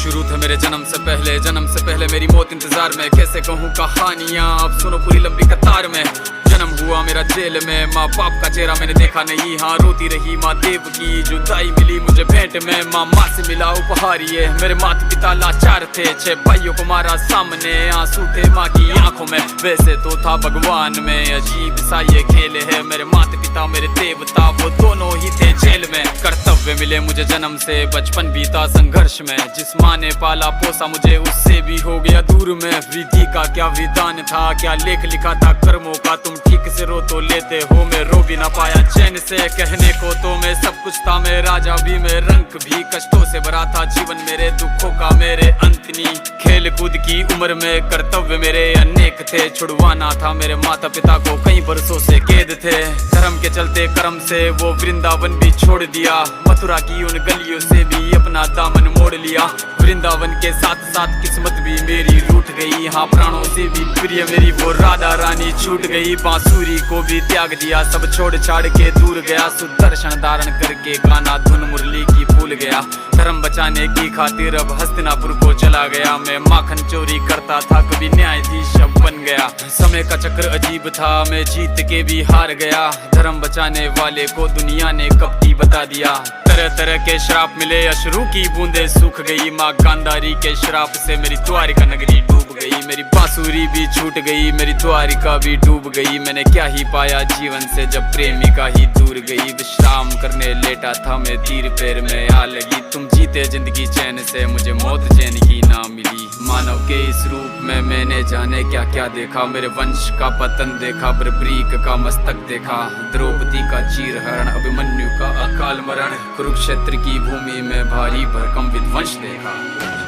शुरू थे मेरे जन्म से पहले मेरी मौत इंतजार में। कैसे कहूँ कहानियाँ, अब सुनो पूरी लंबी कतार में। जन्म हुआ मेरा जेल में, माँ बाप का चेहरा मैंने देखा नहीं। हाँ रोती रही माँ देव की, जुदाई मिली मुझे भेंट में। माँ से मिला उपहार ये, मेरे माता पिता लाचार थे। 6 भाइयों को मारा सामने, आंसू थे माँ की आंखों में। वैसे तो था भगवान में, अजीब सा ये खेल है। मेरे माता पिता मेरे देवता, वो दोनों ही थे जेल में। कर्तव्य मिले मुझे जन्म से, बचपन बीता संघर्ष में। जिस माँ ने पाला पोसा मुझे, उससे भी हो गया दूर में। विधि का क्या विधान था, क्या लेख लिखा था कर्मों का। तुम ठीक से रो तो लेते हो, मैं रो भी ना पाया चैन से। कहने को तो मैं सब कुछ था, मैं राजा भी, मैं रंग भी। कष्टों से भरा था जीवन मेरे, दुखों का मेरे अंत नहीं। खेल कूद की उम्र में कर्तव्य मेरे अनेक थे। छुड़वाना था मेरे माता पिता को, कई बरसों से कैद थे। धर्म के चलते कर्म से वो वृंदावन भी छोड़ दिया। मथुरा की उन गलियों से भी अपना दामन मोड़ लिया। वृंदावन के साथ साथ किस्मत भी मेरी रूठ गई। हाँ प्राणों से भी प्रिय मेरी वो राधा रानी छूट गई। बांसुरी को भी त्याग दिया, सब छोड़ छाड़ के दूर गया। सुदर्शन धारण करके गाना धुन मुरली की भूल गया। धर्म बचाने की खातिर अब हस्तिनापुर को चला गया। मैं माखन चोरी करता था, कभी न्यायाधीश अब बन गया। समय का चक्र अजीब था, मैं जीत के भी हार गया। धर्म बचाने वाले को दुनिया ने कपटी बता दिया। तरह तरह के श्राप मिले, अश्रु की बूंदे सूख गई। माँ गांधारी के श्राप से मेरी द्वारिका नगरी डूब गई। मेरी बांसुरी भी छूट गई, मेरी द्वारिका भी डूब गई। मैंने क्या ही पाया जीवन से, जब प्रेमिका ही दूर गई। विश्राम करने लेटा था मैं, तीर पैर में आ लगी। तुम जीते जिंदगी चैन से, मुझे मौत चैन की ना मिली। मानव के इस रूप में मैंने जाने क्या क्या देखा। मेरे वंश का पतन देखा, बर्बरीक का मस्तक देखा। द्रौपदी का चीरहरण, अभिमन्यु का अकाल मरण। कुरुक्षेत्र की भूमि में भारी भरकम विध्वंस देखा।